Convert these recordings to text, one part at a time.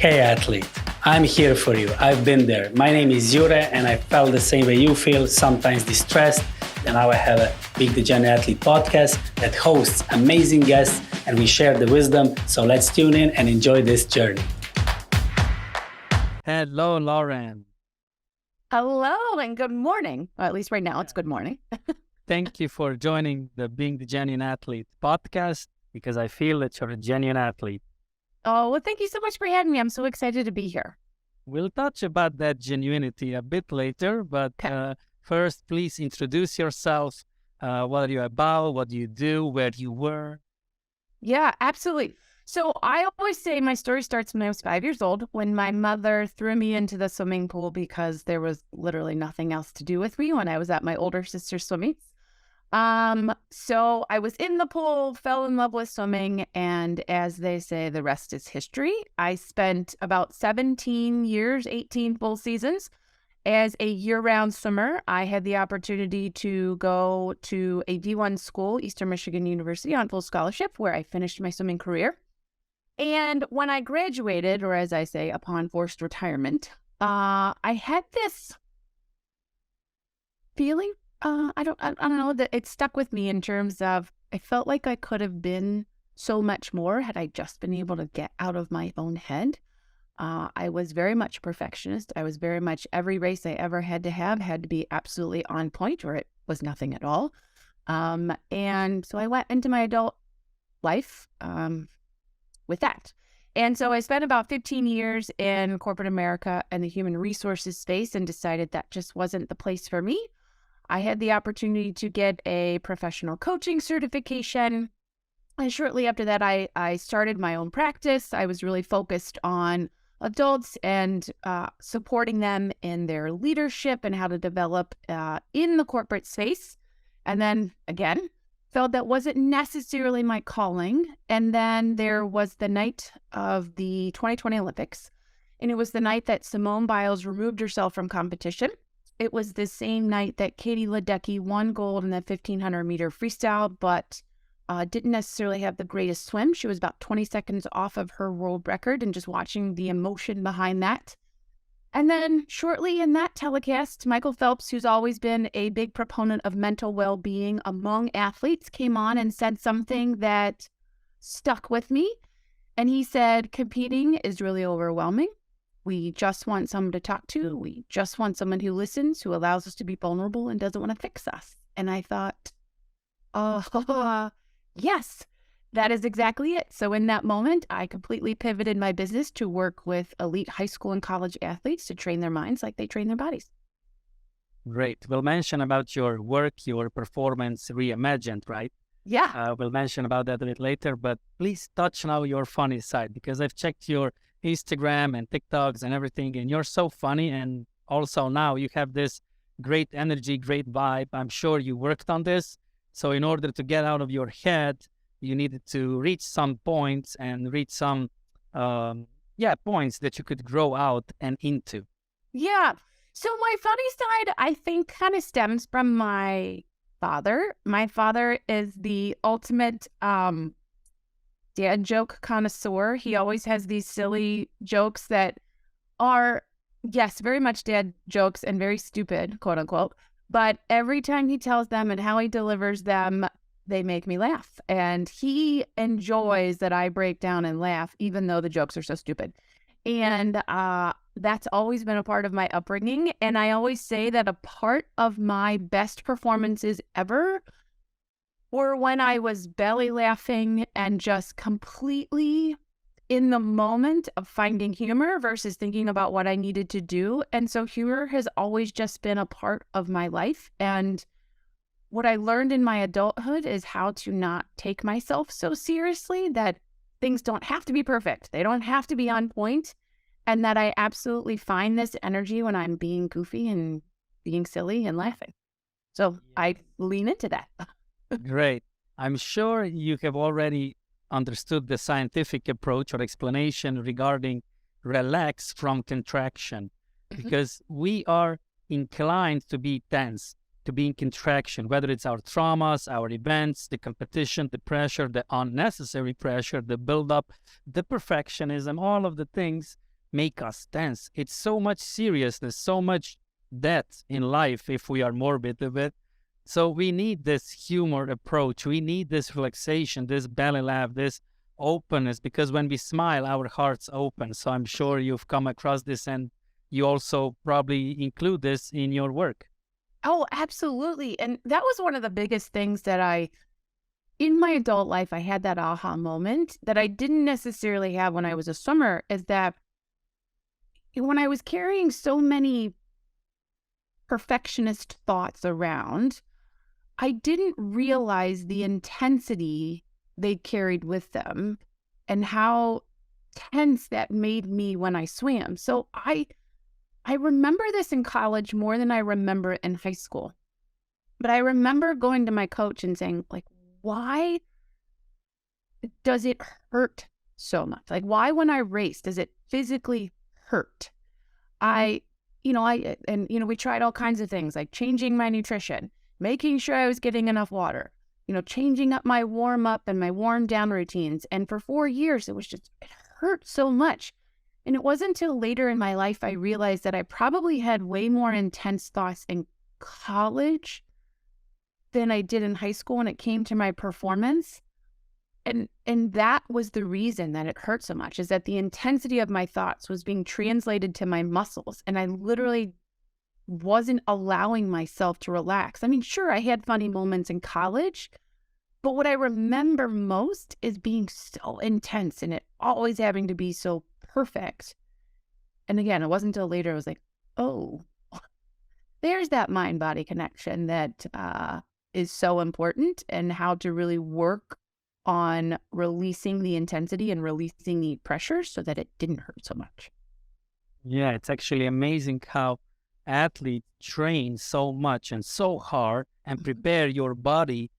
Hey athlete, I'm here for you. I've been there. My name is Jure and I felt the same way you feel, sometimes distressed. And now I have a Being the Genuine Athlete podcast that hosts amazing guests and we share the wisdom. So let's tune in and enjoy this journey. Hello, Lauren. Hello and good morning. Well, at least right now it's good morning. Thank you for joining the Being the Genuine Athlete podcast because I feel that you're a genuine athlete. Oh, well, thank you so much for having me. I'm so excited to be here. We'll touch about that genuinity a bit later, but first, please introduce yourself. What are you about? What do you do? Where you were? Yeah, absolutely. So I always say my story starts when I was 5 years old, when my mother threw me into the swimming pool because there was literally nothing else to do with me when I was at my older sister's swimming. So I was in the pool, fell in love with swimming, and as they say, the rest is history. I spent about 17 years, 18 full seasons as a year-round swimmer. I had the opportunity to go to a D1 school, Eastern Michigan University, on full scholarship, where I finished my swimming career. And when I graduated, or as I say, upon forced retirement, I had this feeling, I don't know, that it stuck with me in terms of I felt like I could have been so much more had I just been able to get out of my own head. I was very much a perfectionist. I was very much every race I ever had to be absolutely on point, or it was nothing at all. And so I went into my adult life with that. And so I spent about 15 years in corporate America and the human resources space and decided that just wasn't the place for me. I had the opportunity to get a professional coaching certification. And shortly after that, I started my own practice. I was really focused on adults and supporting them in their leadership and how to develop in the corporate space. And then again, felt that wasn't necessarily my calling. And then there was the night of the 2020 Olympics. And it was the night that Simone Biles removed herself from competition. It was the same night that Katie Ledecky won gold in the 1,500 meter freestyle, but didn't necessarily have the greatest swim. She was about 20 seconds off of her world record, and just watching the emotion behind that. And then shortly in that telecast, Michael Phelps, who's always been a big proponent of mental well-being among athletes, came on and said something that stuck with me. And he said, competing is really overwhelming. We just want someone to talk to. We just want someone who listens, who allows us to be vulnerable and doesn't want to fix us. And I thought, oh, yes, that is exactly it. So in that moment, I completely pivoted my business to work with elite high school and college athletes to train their minds like they train their bodies. Great. We'll mention about your work, your performance reimagined, right? Yeah. We'll mention about that a bit later, but please touch now your funny side, because I've checked your Instagram and TikToks and everything, and you're so funny. And also now you have this great energy, great vibe. I'm sure you worked on this. So in order to get out of your head, you needed to reach some points and reach some, points that you could grow out and into. Yeah. So my funny side, I think, kind of stems from my father. My father is the ultimate dad joke connoisseur. He always has these silly jokes that are, yes, very much dad jokes and very stupid, quote unquote. But every time he tells them and how he delivers them, they make me laugh. And he enjoys that I break down and laugh, even though the jokes are so stupid. And that's always been a part of my upbringing. And I always say that a part of my best performances ever were when I was belly laughing and just completely in the moment of finding humor versus thinking about what I needed to do. And so humor has always just been a part of my life. And what I learned in my adulthood is how to not take myself so seriously, that things don't have to be perfect. They don't have to be on point. And that I absolutely find this energy when I'm being goofy and being silly and laughing. So I lean into that. Great. I'm sure you have already understood the scientific approach or explanation regarding relax from contraction, because we are inclined to be tense, to be in contraction, whether it's our traumas, our events, the competition, the pressure, the unnecessary pressure, the buildup, the perfectionism, all of the things make us tense. It's so much seriousness, so much depth in life if we are morbid a bit. So we need this humor approach. We need this relaxation, this belly laugh, this openness, because when we smile, our hearts open. So I'm sure you've come across this, and you also probably include this in your work. Oh, absolutely. And that was one of the biggest things that in my adult life, I had that aha moment that I didn't necessarily have when I was a swimmer, is that when I was carrying so many perfectionist thoughts around, I didn't realize the intensity they carried with them and how tense that made me when I swam. So I remember this in college more than I remember in high school. But I remember going to my coach and saying, like, why does it hurt so much? Like, why when I race does it physically hurt? We tried all kinds of things, like changing my nutrition, making sure I was getting enough water, changing up my warm up and my warm down routines. And for 4 years, it hurt so much. And it wasn't until later in my life I realized that I probably had way more intense thoughts in college than I did in high school when it came to my performance. And that was the reason that it hurt so much, is that the intensity of my thoughts was being translated to my muscles. And I literally wasn't allowing myself to relax. I mean, sure, I had funny moments in college, but what I remember most is being so intense and it always having to be so perfect. And again, it wasn't until later I was like, oh, there's that mind-body connection that is so important, and how to really work on releasing the intensity and releasing the pressure so that it didn't hurt so much. Yeah, it's actually amazing how athletes train so much and so hard and prepare your body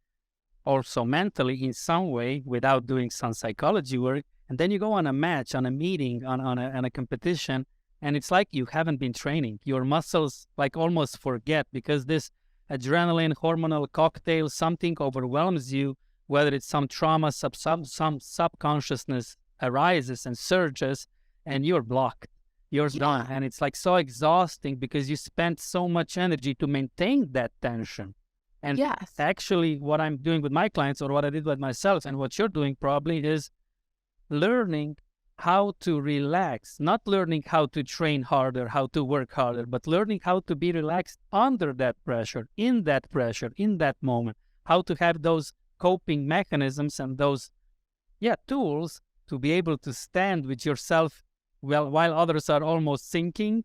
also mentally in some way without doing some psychology work. And then you go on a match, on a meeting, on a competition, and it's like you haven't been training. Your muscles like almost forget, because this adrenaline hormonal cocktail, something overwhelms you, whether it's some trauma, some subconsciousness arises and surges, and you're blocked. You're done. And it's like so exhausting because you spent so much energy to maintain that tension. And actually what I'm doing with my clients, or what I did with myself, and what you're doing probably, is learning how to relax, not learning how to train harder, how to work harder, but learning how to be relaxed under that pressure, in that moment, how to have those coping mechanisms and those tools to be able to stand with yourself while others are almost sinking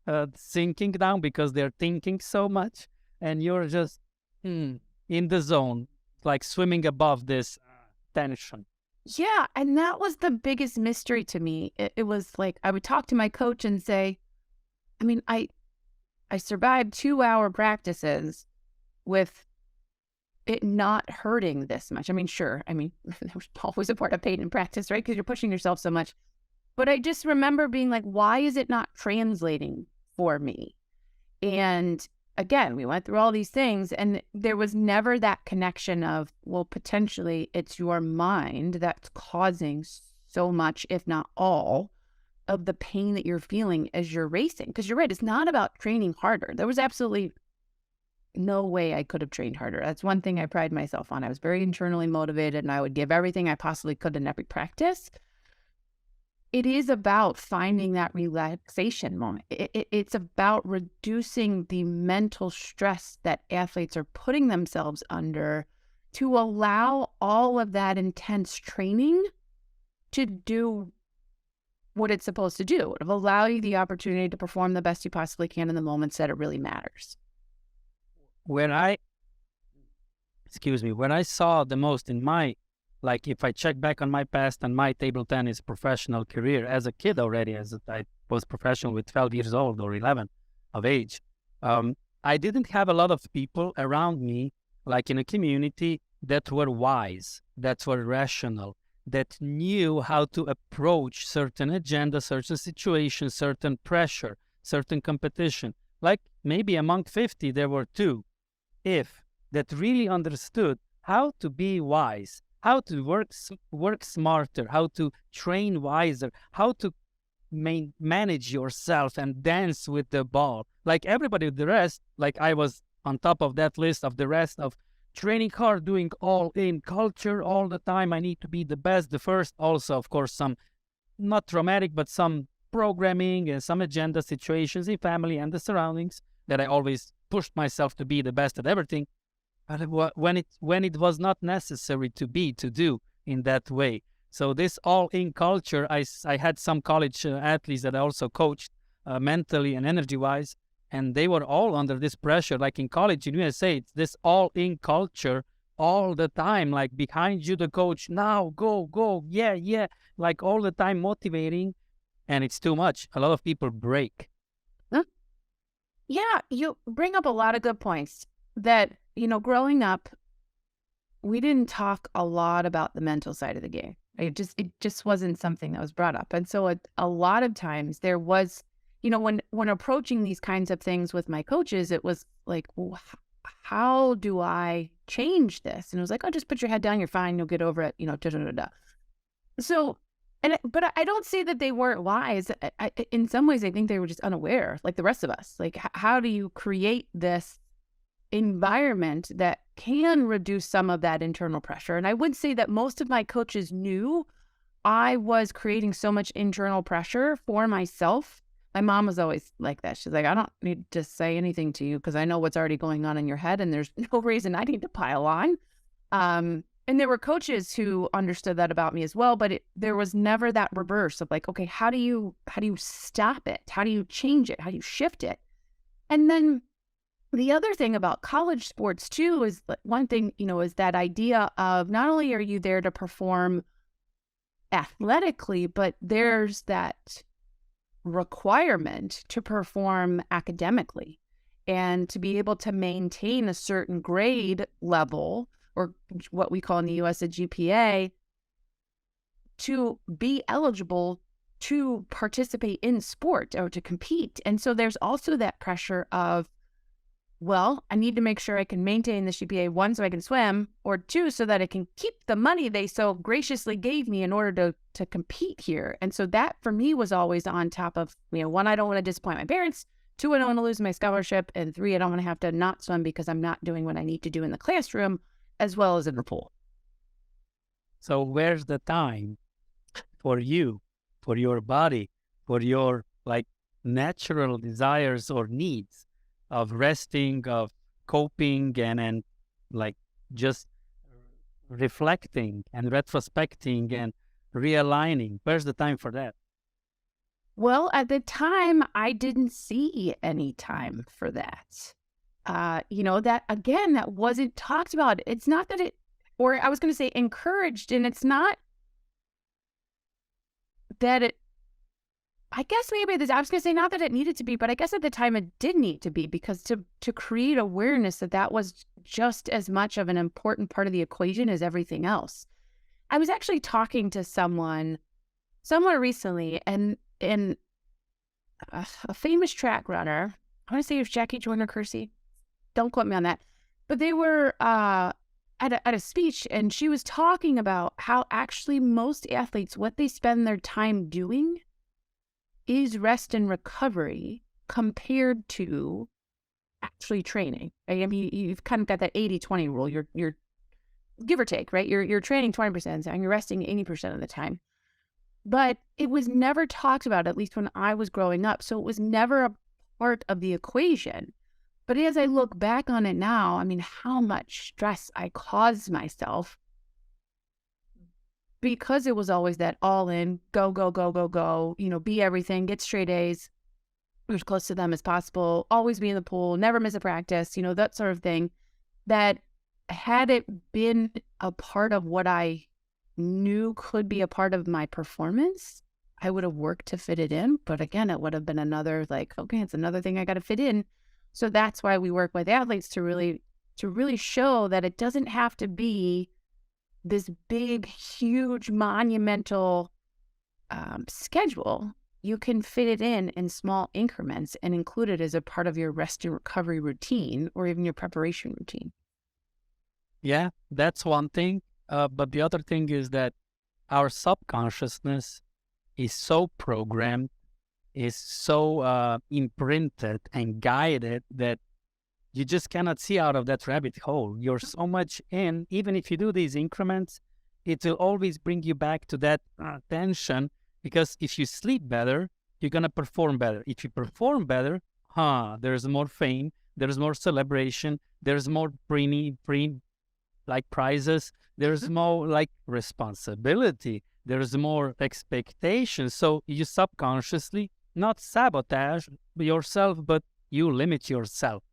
down because they're thinking so much, and you're just in the zone, like swimming above this tension. Yeah, and that was the biggest mystery to me. It was like I would talk to my coach and say, I mean, I survived 2-hour practices with it not hurting this much. I mean, sure. I mean, there's always a part of pain in practice, right? Because you're pushing yourself so much. But I just remember being like, why is it not translating for me? And again, we went through all these things, and there was never that connection of, well, potentially it's your mind that's causing so much, if not all, of the pain that you're feeling as you're racing. Because you're right, it's not about training harder. There was absolutely no way I could have trained harder. That's one thing I pride myself on. I was very internally motivated, and I would give everything I possibly could in every practice. It is about finding that relaxation moment. It's about reducing the mental stress that athletes are putting themselves under to allow all of that intense training to do what it's supposed to do, to allow you the opportunity to perform the best you possibly can in the moments that it really matters. When I saw the most in my, like if I check back on my past and my table tennis professional career as a kid already, as I was professional with 12 years old or 11 of age, I didn't have a lot of people around me, like in a community, that were wise, that were rational, that knew how to approach certain agenda, certain situations, certain pressure, certain competition. Like maybe among 50, there were 2, if that really understood how to be wise, how to work smarter, how to train wiser, how to manage yourself and dance with the ball. Like everybody, the rest, like I was on top of that list of the rest of training hard, doing all in culture all the time. I need to be the best, the first. Also, of course, some not traumatic, but some programming and some agenda situations in family and the surroundings that I always pushed myself to be the best at everything. But when it was not necessary to do in that way. So this all-in culture, I had some college athletes that I also coached mentally and energy-wise, and they were all under this pressure. Like in college in USA, it's this all-in culture all the time, like behind you, the coach, now, go, yeah, like all the time motivating, and it's too much. A lot of people break. Huh? Yeah, you bring up a lot of good points that, growing up, we didn't talk a lot about the mental side of the game. It just wasn't something that was brought up. And so a lot of times there was, when approaching these kinds of things with my coaches, it was like, well, how do I change this? And it was like, oh, just put your head down, you're fine, you'll get over it, So, but I don't say that they weren't wise. In some ways, I think they were just unaware, like the rest of us. Like, how do you create this environment that can reduce some of that internal pressure? And I would say that most of my coaches knew I was creating so much internal pressure for myself. My mom was always like that. She's like, I don't need to say anything to you because I know what's already going on in your head and there's no reason I need to pile on. And there were coaches who understood that about me as well, but there was never that reverse of like, okay, how do you stop it? How do you change it? How do you shift it? And then the other thing about college sports too is one thing, is that idea of not only are you there to perform athletically, but there's that requirement to perform academically and to be able to maintain a certain grade level, or what we call in the US a GPA, to be eligible to participate in sport or to compete. And so there's also that pressure of, well, I need to make sure I can maintain the GPA, 1, so I can swim, or 2, so that I can keep the money they so graciously gave me in order to compete here. And so that for me was always on top of, 1, I don't want to disappoint my parents, 2, I don't want to lose my scholarship, and 3, I don't want to have to not swim because I'm not doing what I need to do in the classroom as well as in the pool. So where's the time for you, for your body, for your natural desires or needs of resting, of coping, and just reflecting and retrospecting and realigning? Where's the time for that? Well, at the time, I didn't see any time for that. That again, that wasn't talked about. It's not that or I was going to say encouraged, and it's not that I guess maybe I was going to say not that it needed to be, but I guess at the time it did need to be, because to create awareness that was just as much of an important part of the equation as everything else. I was actually talking to someone somewhere recently, and a famous track runner, I want to say it was Jackie Joyner-Kersee. Don't quote me on that. But they were at a speech, and she was talking about how actually most athletes, what they spend their time doing is rest and recovery compared to actually training. I mean, you've kind of got that 80-20 rule. You're give or take, right? You're training 20% and you're resting 80% of the time. But it was never talked about, at least when I was growing up. So it was never a part of the equation. But as I look back on it now, I mean, how much stress I caused myself because it was always that all in, go, be everything, get straight A's, as close to them as possible, always be in the pool, never miss a practice, that sort of thing. That had it been a part of what I knew could be a part of my performance, I would have worked to fit it in. But again, it would have been another okay, it's another thing I got to fit in. So that's why we work with athletes to really show that it doesn't have to be this big, huge, monumental schedule. You can fit it in small increments and include it as a part of your rest and recovery routine, or even your preparation routine. Yeah, that's one thing. But the other thing is that our subconsciousness is so programmed is so imprinted and guided that you just cannot see out of that rabbit hole. You're so much in, even if you do these increments, it will always bring you back to that tension, because if you sleep better, you're going to perform better. If you perform better, there's more fame, there's more celebration, there's more like prizes, there's more like responsibility, there's more expectation. So you subconsciously not sabotage yourself, but you limit yourself.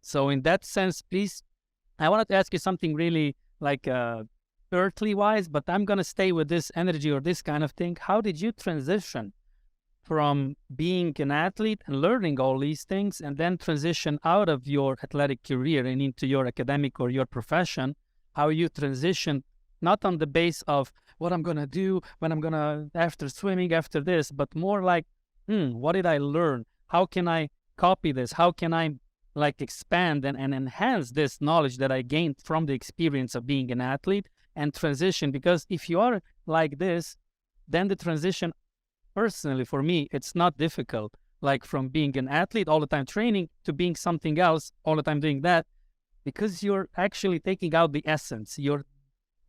So in that sense, please, I wanted to ask you something really like earthly wise, but I'm going to stay with this energy or this kind of thing. How did you transition from being an athlete and learning all these things, and then transition out of your athletic career and into your academic or your profession? How you transition, not on the base of what I'm going to do when I'm going to, after swimming, after this, but more like, what did I learn? How can I copy this? How can I like expand and enhance this knowledge that I gained from the experience of being an athlete and transition? Because if you are like this, then the transition, personally for me, it's not difficult. Like from being an athlete all the time training to being something else all the time doing that, because you're actually taking out the essence. You're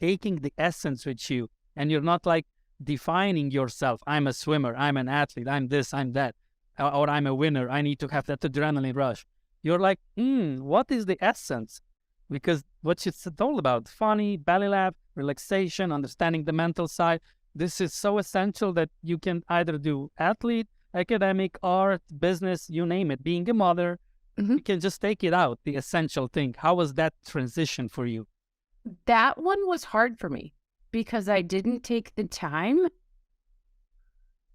taking the essence with you, and you're not like defining yourself. I'm a swimmer, I'm an athlete, I'm this, I'm that, or I'm a winner, I need to have that adrenaline rush. You're like, what is the essence? Because what it's all about, funny, belly laugh, relaxation, understanding the mental side. This is so essential that you can either do athlete, academic, art, business, you name it, being a mother. You can just take it out, the essential thing. How was that transition for you? That one was hard for me because I didn't take the time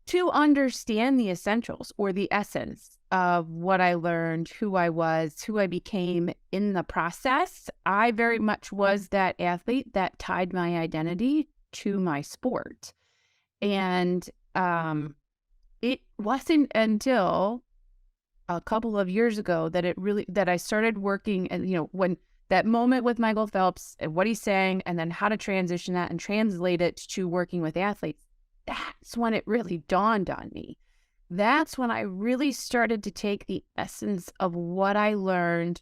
to understand the essentials or the essence of what I learned, who I was, who I became in the process. I very much was that athlete that tied my identity to my sport. And it wasn't until a couple of years ago that I started working, and when that moment with Michael Phelps and what he's saying, and then how to transition that and translate it to working with athletes, that's when it really dawned on me. That's when I really started to take the essence of what I learned,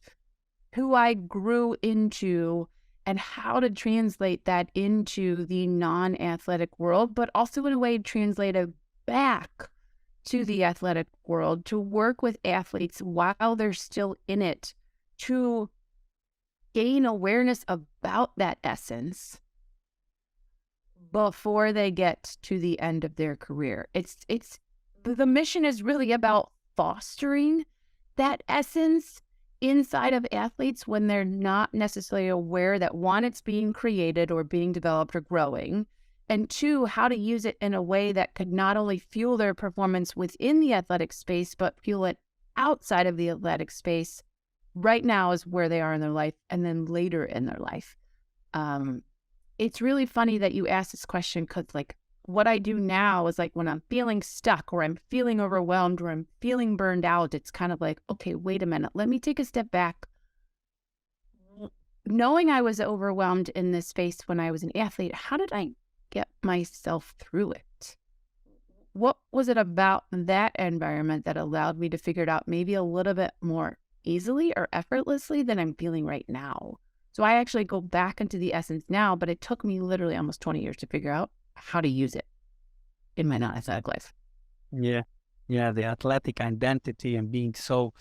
who I grew into, and how to translate that into the non-athletic world, but also in a way translate it back to the athletic world, to work with athletes while they're still in it, to gain awareness about that essence before they get to the end of their career. The mission is really about fostering that essence inside of athletes when they're not necessarily aware that, one, it's being created or being developed or growing, and two, how to use it in a way that could not only fuel their performance within the athletic space, but fuel it outside of the athletic space right now is where they are in their life, and then later in their life. It's really funny that you asked this question, because like what I do now is like when I'm feeling stuck or I'm feeling overwhelmed or I'm feeling burned out, it's kind of like, okay, wait a minute, let me take a step back. Knowing I was overwhelmed in this space when I was an athlete, how did I get myself through it? What was it about that environment that allowed me to figure it out maybe a little bit more easily or effortlessly than I'm feeling right now? So I actually go back into the essence now, but it took me literally almost 20 years to figure out how to use it in my non-athletic life. Yeah, the athletic identity and being so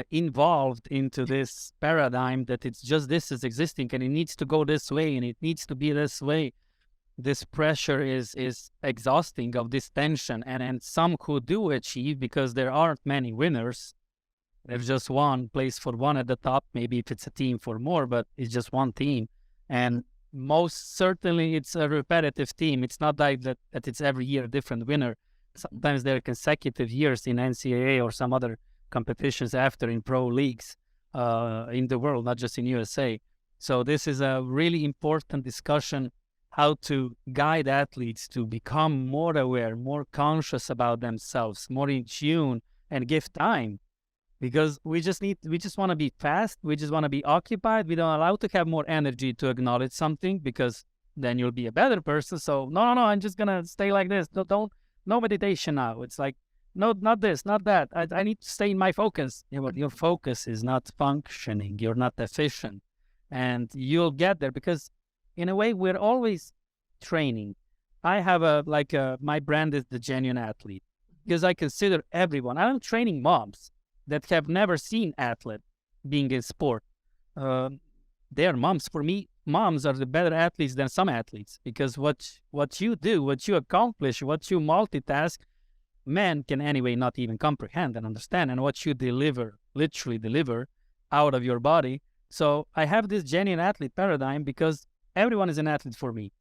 involved into this paradigm that it's just this is existing and it needs to go this way and it needs to be this way. This pressure is exhausting of this tension, and some who do achieve, because there aren't many winners. There's just one place for one at the top, maybe if it's a team for more, but it's just one team. And most certainly it's a repetitive team. It's not like that it's every year a different winner. Sometimes there are consecutive years in NCAA or some other competitions after in pro leagues in the world, not just in USA. So this is a really important discussion, how to guide athletes to become more aware, more conscious about themselves, more in tune, and give time. Because we just want to be fast. We just want to be occupied. We don't allow to have more energy to acknowledge something, because then you'll be a better person. So no, I'm just going to stay like this. Don't no meditation now. It's like, no, not this, not that. I need to stay in my focus. Yeah, but your focus is not functioning. You're not efficient. And you'll get there because in a way, we're always training. I have my brand is the genuine athlete because I consider everyone. I'm training moms that have never seen athlete being in sport. They're moms. For me, moms are the better athletes than some athletes because what you do, what you accomplish, what you multitask, men can anyway not even comprehend and understand, and what you deliver, literally deliver out of your body. So I have this genuine athlete paradigm because everyone is an athlete for me,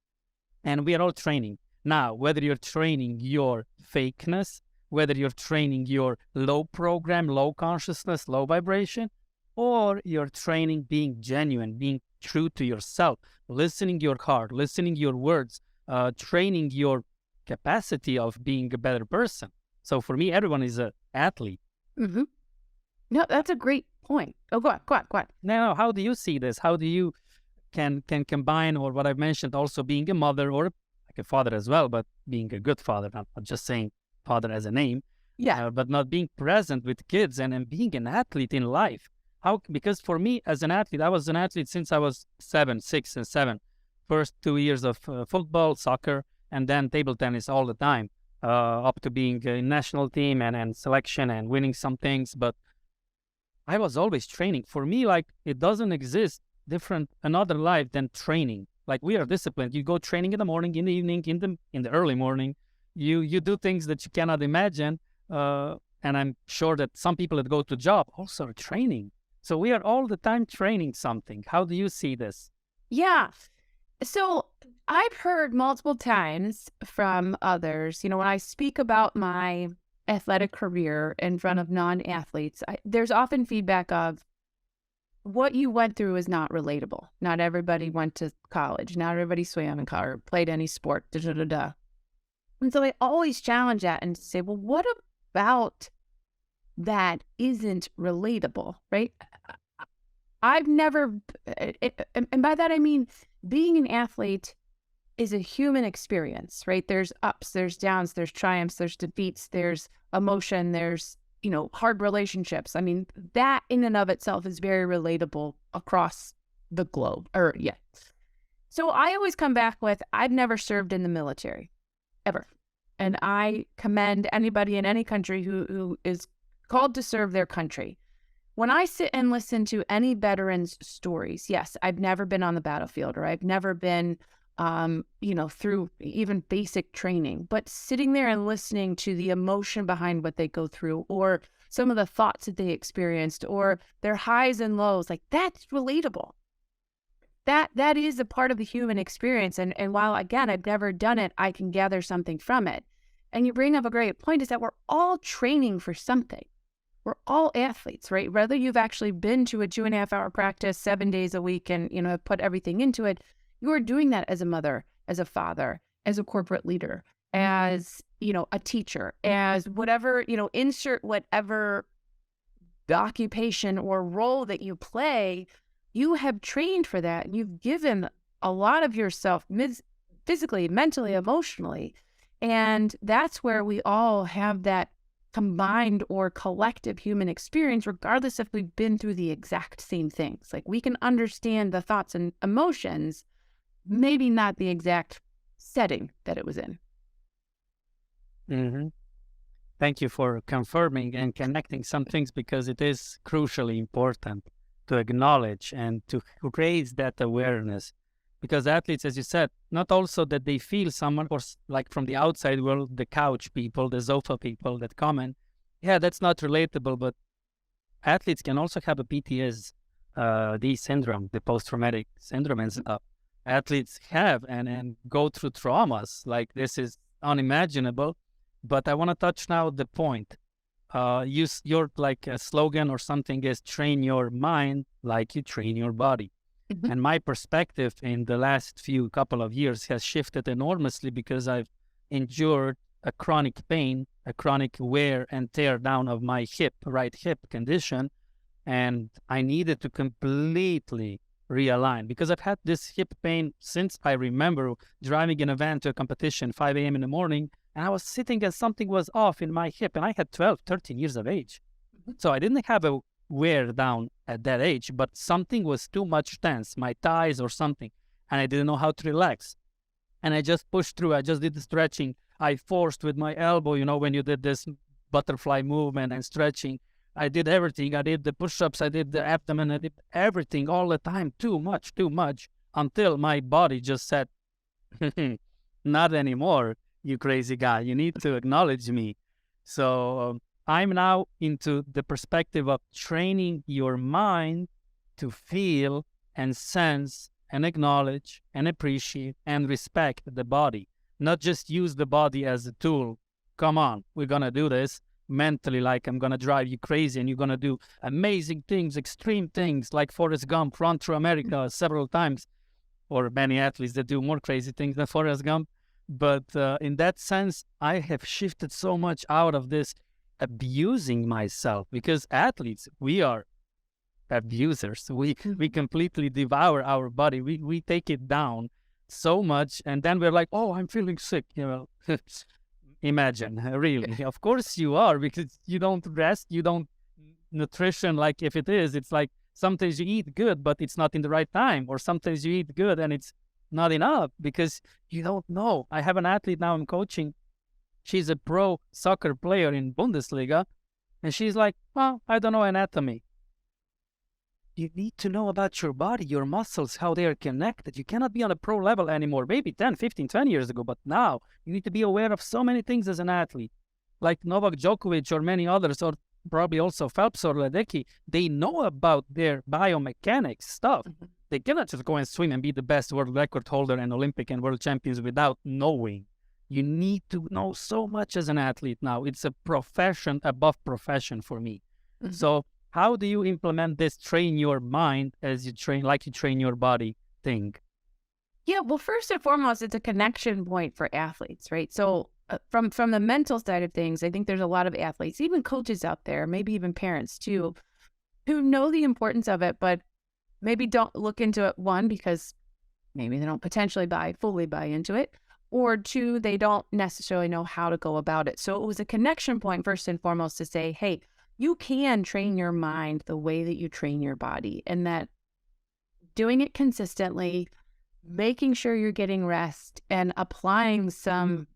and we are all training. Now, whether you're training your fakeness, whether you're training your low program, low consciousness, low vibration, or you're training being genuine, being true to yourself, listening your heart, listening your words, training your capacity of being a better person. So for me, everyone is an athlete. Mm-hmm. No, that's a great point. Oh, go on. Now, how do you see this? How do you can combine, or what I've mentioned, also being a mother or like a father as well, but being a good father, not just saying father as a name, but not being present with kids and being an athlete in life. How? Because for me, as an athlete, I was an athlete since I was 6 and 7. First 2 years of football, soccer, and then table tennis all the time, up to being a national team and selection and winning some things. But I was always training. For me, like, it doesn't exist another life than training. Like, we are disciplined. You go training in the morning, in the evening, in the early morning. You do things that you cannot imagine. And I'm sure that some people that go to job also are training. So we are all the time training something. How do you see this? Yeah. So I've heard multiple times from others, when I speak about my athletic career in front of non-athletes, there's often feedback of what you went through is not relatable. Not everybody went to college. Not everybody swam in college or played any sport. And so I always challenge that and say, well, what about that isn't relatable, right? I've never, and by that I mean being an athlete is a human experience, right? There's ups, there's downs, there's triumphs, there's defeats, there's emotion, there's, hard relationships. I mean, that in and of itself is very relatable across the globe, So I always come back with, I've never served in the military, ever. And I commend anybody in any country who is called to serve their country. When I sit and listen to any veteran's stories, yes, I've never been on the battlefield, or I've never been, through even basic training, but sitting there and listening to the emotion behind what they go through, or some of the thoughts that they experienced, or their highs and lows, like, that's relatable. That is a part of the human experience. And while, again, I've never done it, I can gather something from it. And you bring up a great point, is that we're all training for something. We're all athletes, right? Whether you've actually been to a 2.5-hour practice 7 days a week and, have put everything into it, you are doing that as a mother, as a father, as a corporate leader, as, a teacher, as whatever, insert whatever occupation or role that you play. You have trained for that. And you've given a lot of yourself physically, mentally, emotionally. And that's where we all have that combined or collective human experience, regardless if we've been through the exact same things. Like, we can understand the thoughts and emotions, maybe not the exact setting that it was in. Mm-hmm. Thank you for confirming and connecting some things, because it is crucially important to acknowledge and to raise that awareness. Because athletes, as you said, not also that they feel someone, or like from the outside world, the couch people, the sofa people that comment, yeah, that's not relatable, but athletes can also have a PTSD syndrome, the post-traumatic syndrome and stuff. Athletes have and go through traumas. Like, this is unimaginable. But I want to touch now the point. Your like a slogan or something is train your mind like you train your body. Mm-hmm. And my perspective in the last couple of years has shifted enormously, because I've endured a chronic pain, a chronic wear and tear down of my right hip condition. And I needed to completely realign, because I've had this hip pain since I remember driving in a van to a competition, 5 a.m. in the morning, And I was sitting and something was off in my hip, and I had 12, 13 years of age. So I didn't have a wear down at that age, but something was too much tense, my thighs or something, and I didn't know how to relax. And I just pushed through. I just did the stretching. I forced with my elbow, when you did this butterfly movement and stretching. I did everything. I did the push-ups. I did the abdomen. I did everything all the time. Too much, until my body just said, not anymore, you crazy guy. You need to acknowledge me. So I'm now into the perspective of training your mind to feel and sense and acknowledge and appreciate and respect the body. Not just use the body as a tool. Come on, we're going to do this mentally, like I'm going to drive you crazy and you're going to do amazing things, extreme things, like Forrest Gump, run through America several times, or many athletes that do more crazy things than Forrest Gump. But in that sense, I have shifted so much out of this abusing myself, because athletes, we are abusers. We completely devour our body. We take it down so much, and then we're like, oh, I'm feeling sick. Imagine, really. Of course you are, because you don't rest, you don't nutrition. Like if it is, it's like sometimes you eat good, but it's not in the right time, or sometimes you eat good and it's not enough because you don't know. I have an athlete now I'm coaching. She's a pro soccer player in Bundesliga, and she's like, well, I don't know anatomy. You need to know about your body, your muscles, how they are connected. You cannot be on a pro level anymore. Maybe 10, 15, 20 years ago, but now you need to be aware of so many things as an athlete. Like Novak Djokovic or many others, or probably also Phelps or Ledecky, they know about their biomechanics stuff. They cannot just go and swim and be the best world record holder and Olympic and world champions without knowing. You need to know so much as an athlete now. It's a profession above profession for me. So how do you implement this train your mind as you train, like you train your body thing? Yeah, well, first and foremost, it's a connection point for athletes, right? So from the mental side of things, I think there's a lot of athletes, even coaches out there, maybe even parents too, who know the importance of it, but maybe don't look into it, one, because maybe they don't potentially fully buy into it, or two, they don't necessarily know how to go about it. So it was a connection point first and foremost to say, hey, you can train your mind the way that you train your body, and that doing it consistently, making sure you're getting rest, and applying some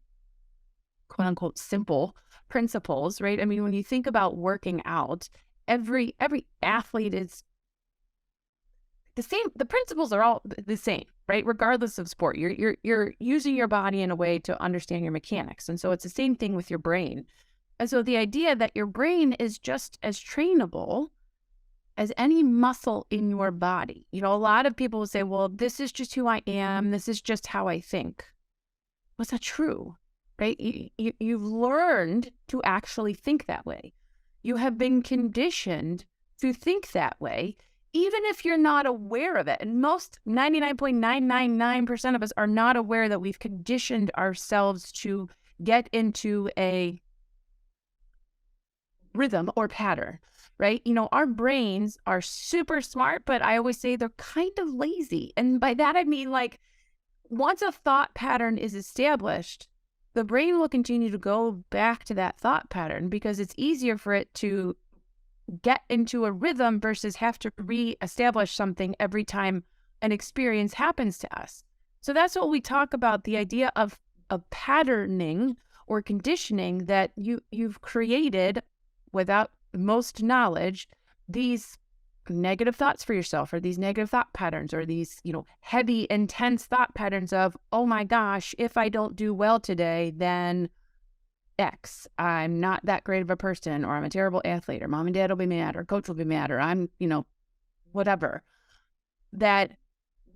quote unquote simple principles, right? I mean, when you think about working out, every athlete is the same. The principles are all the same, right? Regardless of sport, you're using your body in a way to understand your mechanics. And so it's the same thing with your brain. And so the idea that your brain is just as trainable as any muscle in your body. A lot of people will say, well, this is just who I am. This is just how I think. Was that true? Right? You've learned to actually think that way. You have been conditioned to think that way, even if you're not aware of it. And most 99.999% of us are not aware that we've conditioned ourselves to get into a rhythm or pattern, right? Our brains are super smart, but I always say they're kind of lazy. And by that, I mean, like, once a thought pattern is established, the brain will continue to go back to that thought pattern because it's easier for it to get into a rhythm versus have to reestablish something every time an experience happens to us. So that's what we talk about, the idea of patterning or conditioning, that you've created without most knowledge, these negative thoughts for yourself, or these negative thought patterns, or these, heavy, intense thought patterns of, oh my gosh, if I don't do well today, then X, I'm not that great of a person, or I'm a terrible athlete, or mom and dad will be mad, or coach will be mad, or I'm, whatever. That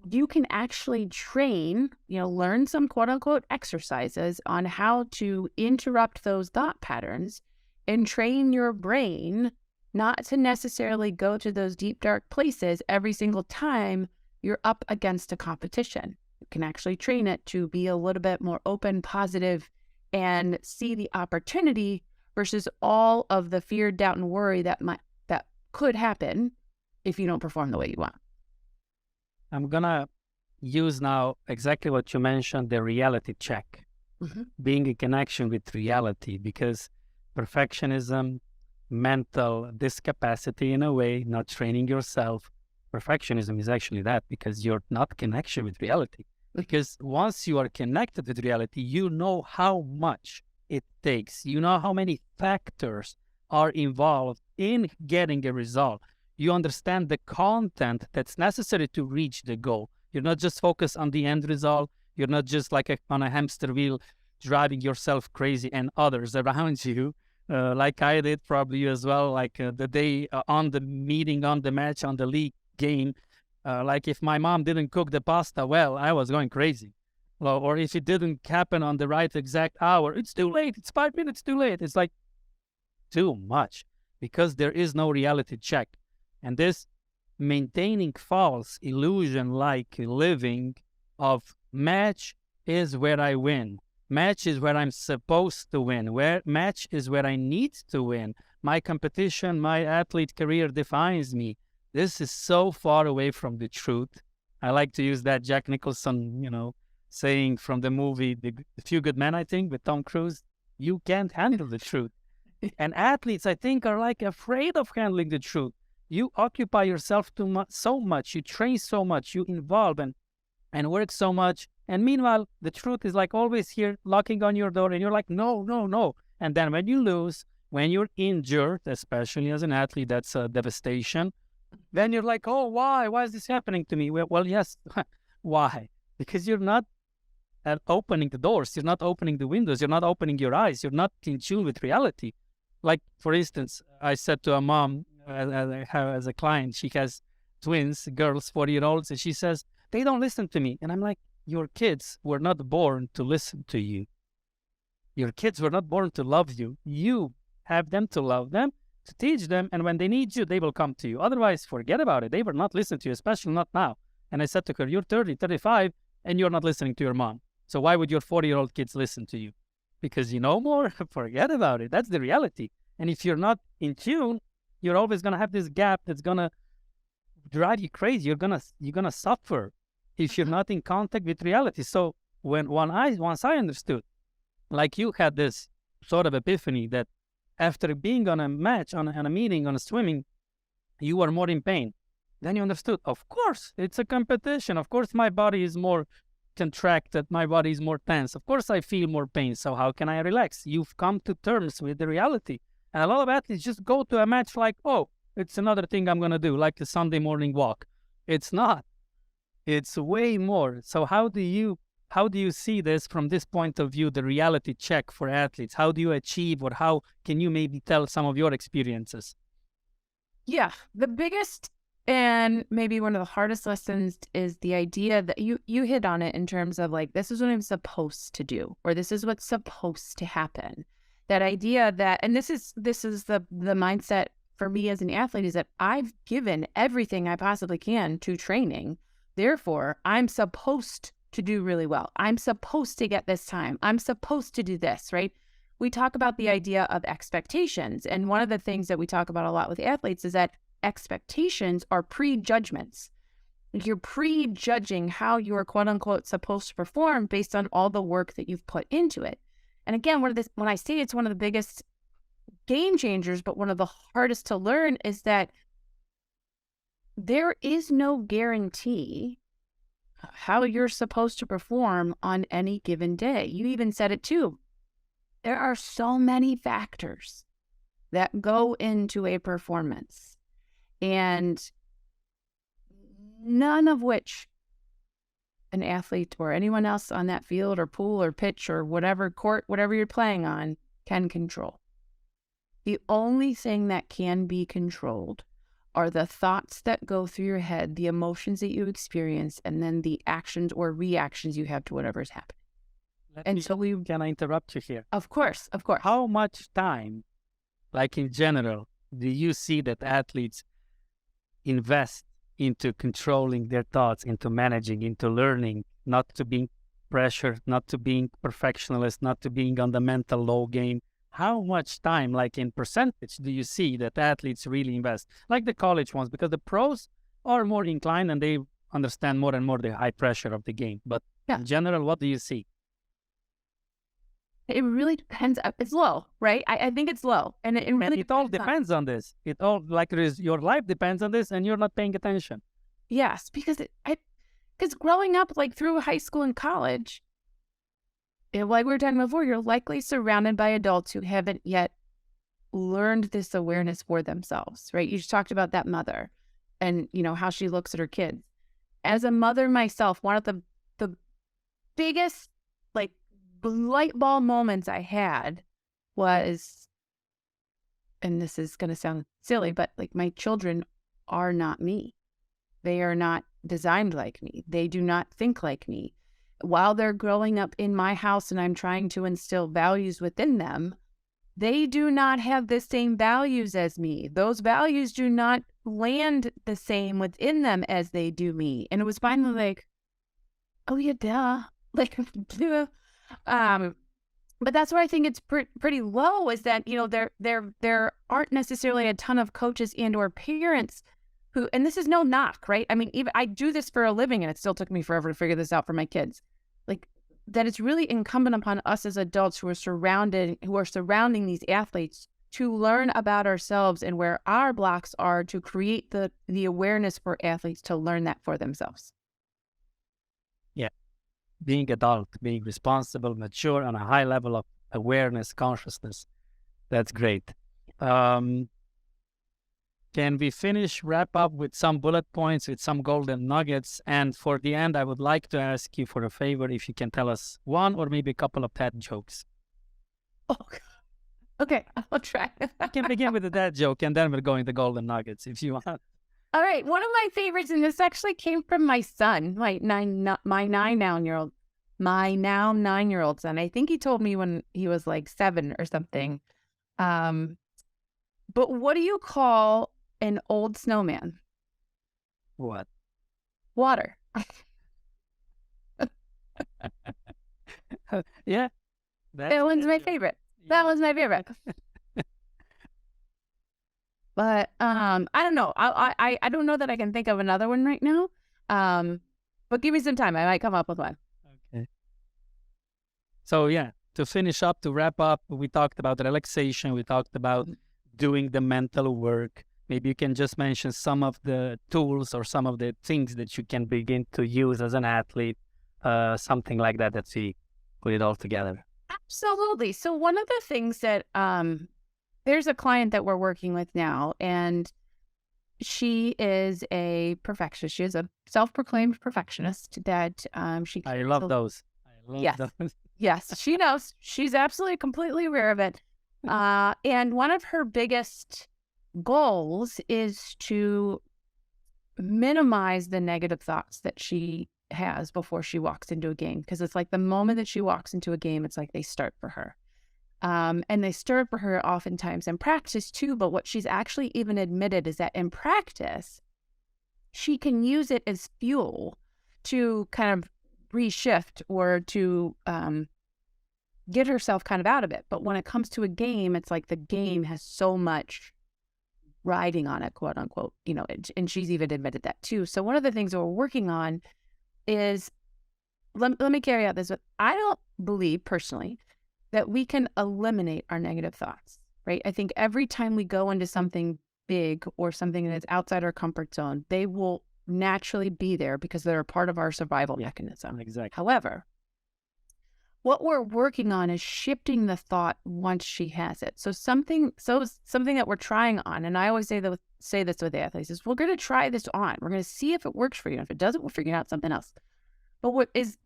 you can actually train, learn some quote unquote exercises on how to interrupt those thought patterns and train your brain not to necessarily go to those deep, dark places every single time you're up against a competition. You can actually train it to be a little bit more open, positive, and see the opportunity versus all of the fear, doubt, and worry that could happen if you don't perform the way you want. I'm gonna use now exactly what you mentioned, the reality check. being in connection with reality, because perfectionism, mental discapacity in a way, not training yourself. Perfectionism is actually that, because you're not connection with reality. Because once you are connected with reality, you know how much it takes. You know how many factors are involved in getting a result. You understand the content that's necessary to reach the goal. You're not just focused on the end result. You're not just like on a hamster wheel, driving yourself crazy and others around you, like I did, probably you as well, like the day on the meeting, on the match, on the league game. Like if my mom didn't cook the pasta well, I was going crazy. Well, or if it didn't happen on the right exact hour, it's too late, it's 5 minutes too late. It's like too much, because there is no reality check. And this maintaining false illusion like living of match is where I win. Match is where I'm supposed to win. Where match is where I need to win. My competition, my athlete career defines me. This is so far away from the truth. I like to use that Jack Nicholson, saying from the movie The Few Good Men, I think, with Tom Cruise. You can't handle the truth. And athletes, I think, are like afraid of handling the truth. You occupy yourself so much, you train so much, you involve and work so much. And meanwhile, the truth is like always here knocking on your door, and you're like, no, no, no. And then when you lose, when you're injured, especially as an athlete, that's a devastation. Then you're like, oh, why? Why is this happening to me? Well, yes. Why? Because you're not opening the doors. You're not opening the windows. You're not opening your eyes. You're not in tune with reality. Like, for instance, I said to a mom as a client, she has twins, girls, 40-year-olds, and she says, they don't listen to me. And I'm like, your kids were not born to listen to you. Your kids were not born to love you. You have them to love them, to teach them, and when they need you, they will come to you. Otherwise, forget about it. They will not listen to you, especially not now. And I said to her, you're 30, 35, and you're not listening to your mom. So why would your 40-year-old kids listen to you? Because you know more? Forget about it. That's the reality. And if you're not in tune, you're always going to have this gap that's going to drive you crazy. You're gonna suffer if you're not in contact with reality. So once I understood, like you had this sort of epiphany that after being on a match, on a meeting, on a swimming, you were more in pain. Then you understood, of course, it's a competition. Of course, my body is more contracted. My body is more tense. Of course, I feel more pain. So how can I relax? You've come to terms with the reality. And a lot of athletes just go to a match like, oh, it's another thing I'm going to do, like a Sunday morning walk. It's not. It's way more. So how do you see this from this point of view, the reality check for athletes? How do you achieve, or how can you maybe tell some of your experiences? Yeah, the biggest and maybe one of the hardest lessons is the idea that you hit on it in terms of like, this is what I'm supposed to do, or this is what's supposed to happen. That idea that, and this is the mindset for me as an athlete, is that I've given everything I possibly can to training. Therefore, I'm supposed to do really well. I'm supposed to get this time. I'm supposed to do this, right? We talk about the idea of expectations. And one of the things that we talk about a lot with athletes is that expectations are prejudgments. You're prejudging how you're quote unquote supposed to perform based on all the work that you've put into it. And again, when I say it's one of the biggest game changers, but one of the hardest to learn, is that there is no guarantee how you're supposed to perform on any given day. You even said it too. There are so many factors that go into a performance, and none of which an athlete or anyone else on that field or pool or pitch or whatever court, whatever you're playing on, can control. The only thing that can be controlled are the thoughts that go through your head, the emotions that you experience, and then the actions or reactions you have to whatever's happening. Can I interrupt you here? Of course. How much time, like in general, do you see that athletes invest into controlling their thoughts, into managing, into learning, not to being pressured, not to being perfectionist, not to being on the mental low game? How much time, like in percentage, do you see that athletes really invest? Like the college ones, because the pros are more inclined and they understand more and more the high pressure of the game. But in general, what do you see? It really depends. It's low, right? I think it's low. And it really It all depends on this. It all, like, your life depends on this and you're not paying attention. Yes, because because growing up, like through high school and college, like we were talking before, you're likely surrounded by adults who haven't yet learned this awareness for themselves, right? You just talked about that mother and, how she looks at her kids. As a mother myself, one of the biggest, like, light bulb moments I had was, and this is going to sound silly, but like my children are not me. They are not designed like me. They do not think like me. While they're growing up in my house and I'm trying to instill values within them, they do not have the same values as me. Those values do not land the same within them as they do me. And it was finally like, oh yeah, duh. Like, but that's where I think it's pretty low, is that, there aren't necessarily a ton of coaches and or parents who, and this is no knock, right? I mean, even I do this for a living and it still took me forever to figure this out for my kids. Like, that it's really incumbent upon us as adults who are surrounding these athletes to learn about ourselves and where our blocks are, to create the awareness for athletes to learn that for themselves. Yeah. Being adult, being responsible, mature, on a high level of awareness, consciousness. That's great. Can we wrap up with some bullet points, with some golden nuggets? And for the end, I would like to ask you for a favor, if you can tell us one or maybe a couple of dad jokes. Oh, okay, I'll try. I can begin with a dad joke and then we're going to golden nuggets if you want. All right, one of my favorites, and this actually came from my son, my now 9-year-old son. I think he told me when he was like 7 or something. But what do you call an old snowman? What? Water. Yeah. That one's my favorite. That was my favorite. But I don't know. I don't know that I can think of another one right now. But give me some time. I might come up with one. Okay. So yeah, to wrap up, we talked about relaxation. We talked about doing the mental work. Maybe you can just mention some of the tools or some of the things that you can begin to use as an athlete, something like that we put it all together. Absolutely. So one of the things that there's a client that we're working with now, and she is a perfectionist. She is a self-proclaimed perfectionist that she... I love those. Those. Yes, she knows. She's absolutely completely aware of it. And one of her biggest goals is to minimize the negative thoughts that she has before she walks into a game, because it's like the moment that she walks into a game, it's like they start for her. And they start for her oftentimes in practice too, but what she's actually even admitted is that in practice, she can use it as fuel to kind of reshift or to get herself kind of out of it. But when it comes to a game, it's like the game has so much riding on it, quote unquote, and she's even admitted that too. So one of the things that we're working on is, let me carry out this. I don't believe personally that we can eliminate our negative thoughts, right? I think every time we go into something big or something that's outside our comfort zone, they will naturally be there because they're a part of our survival mechanism. Exactly. However, what we're working on is shifting the thought once she has it. So something that we're trying on, and I always say this with athletes, is we're going to try this on. We're going to see if it works for you. If it doesn't, we'll figure out something else. But what is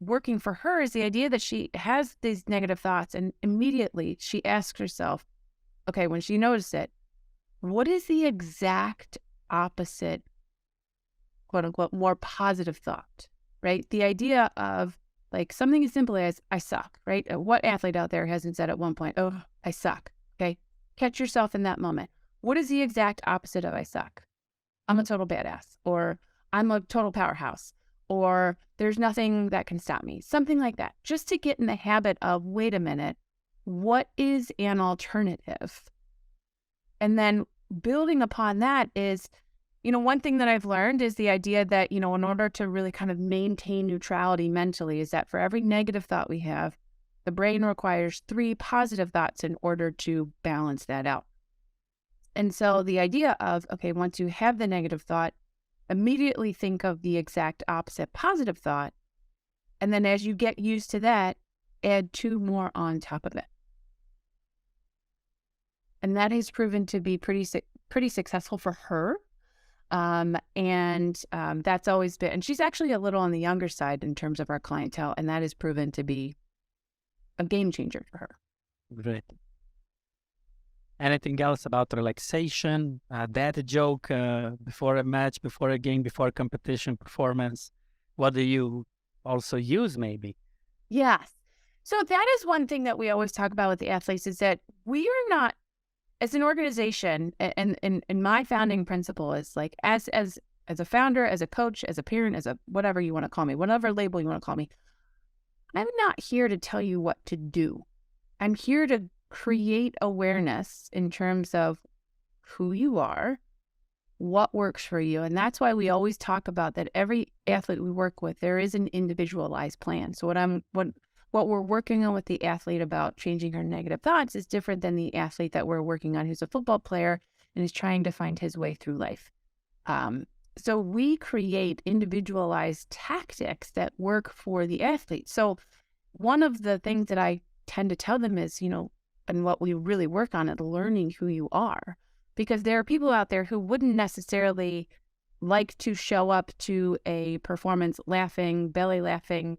working for her is the idea that she has these negative thoughts, and immediately she asks herself, okay, when she noticed it, what is the exact opposite, quote unquote, more positive thought, right? The idea of like something as simple as I suck, right? What athlete out there hasn't said at one point, oh, I suck, okay? Catch yourself in that moment. What is the exact opposite of I suck? I'm a total badass, or I'm a total powerhouse, or there's nothing that can stop me, something like that. Just to get in the habit of, wait a minute, what is an alternative? And then building upon that is, one thing that I've learned is the idea that, in order to really kind of maintain neutrality mentally, is that for every negative thought we have, The brain requires 3 positive thoughts in order to balance that out. And so the idea of, okay, once you have the negative thought, immediately think of the exact opposite positive thought. And then as you get used to that, add 2 more on top of it. And that has proven to be pretty successful for her. That's always been, and she's actually a little on the younger side in terms of our clientele, and that has proven to be a game changer for her. Great. Anything else about relaxation, that joke before a match, before a game, before a competition performance? What do you also use maybe? Yes. So that is one thing that we always talk about with the athletes is that we are not, as an organization, and my founding principle is like, as a founder, as a coach, as a parent, as a whatever you want to call me, whatever label you want to call me, I'm not here to tell you what to do. I'm here to create awareness in terms of who you are, what works for you. And that's why we always talk about that every athlete we work with, there is an individualized plan. So what we're working on with the athlete about changing her negative thoughts is different than the athlete that we're working on who's a football player and is trying to find his way through life. So we create individualized tactics that work for the athlete. So one of the things that I tend to tell them is, and what we really work on is learning who you are. Because there are people out there who wouldn't necessarily like to show up to a performance laughing, belly laughing,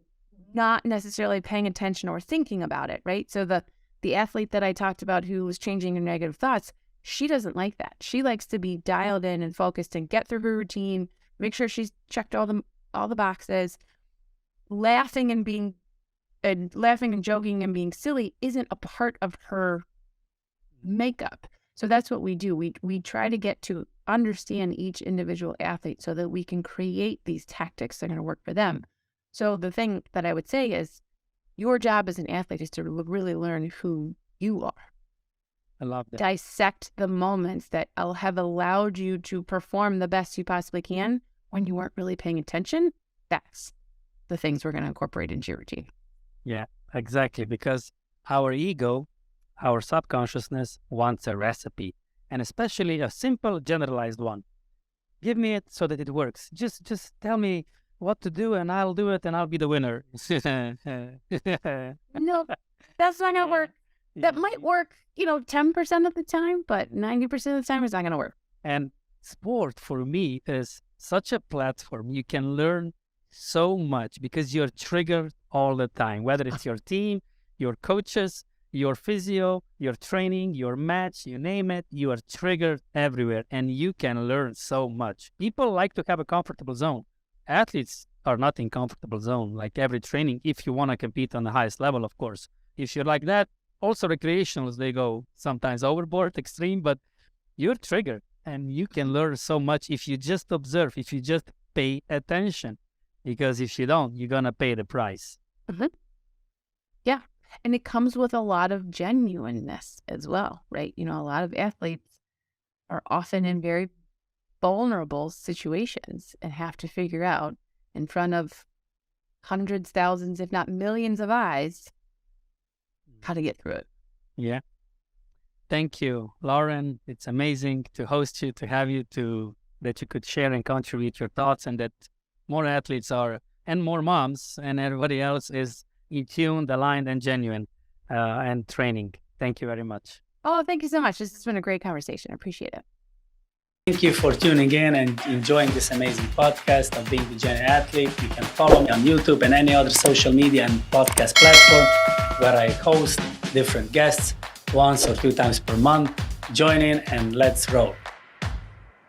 not necessarily paying attention or thinking about it, right? So the athlete that I talked about who was changing her negative thoughts, she doesn't like that. She likes to be dialed in and focused and get through her routine, make sure she's checked all the boxes. Laughing and joking and being silly isn't a part of her makeup. So that's what we do. We try to get to understand each individual athlete so that we can create these tactics that are going to work for them. So the thing that I would say is your job as an athlete is to really learn who you are. I love that. Dissect the moments that have allowed you to perform the best you possibly can when you weren't really paying attention. That's the things we're going to incorporate into your routine. Yeah, exactly. Because our ego, our subconsciousness wants a recipe, and especially a simple generalized one. Give me it so that it works. Just tell me what to do and I'll do it and I'll be the winner. No, that's not going to work. That might work, 10% of the time, but 90% of the time it's not going to work. And sport for me is such a platform. You can learn so much because you're triggered all the time, whether it's your team, your coaches, your physio, your training, your match, you name it, you are triggered everywhere and you can learn so much. People like to have a comfortable zone. Athletes are not in comfortable zone, like every training, if you want to compete on the highest level, of course. If you're like that, also recreationals, they go sometimes overboard, extreme, but you're triggered and you can learn so much if you just observe, if you just pay attention. Because if you don't, you're going to pay the price. Mm-hmm. Yeah. And it comes with a lot of genuineness as well, right? A lot of athletes are often in very vulnerable situations and have to figure out in front of hundreds, thousands, if not millions of eyes, how to get through it. Yeah. Thank you, Lauren. It's amazing to host you, to have you, that you could share and contribute your thoughts, and that more athletes are, and more moms and everybody else is in tune, aligned, and genuine and training. Thank you very much. Oh, thank you so much. This has been a great conversation. I appreciate it. Thank you for tuning in and enjoying this amazing podcast of Being the Genuine Athlete. You can follow me on YouTube and any other social media and podcast platform where I host different guests 1 or 2 times per month. Join in and let's roll.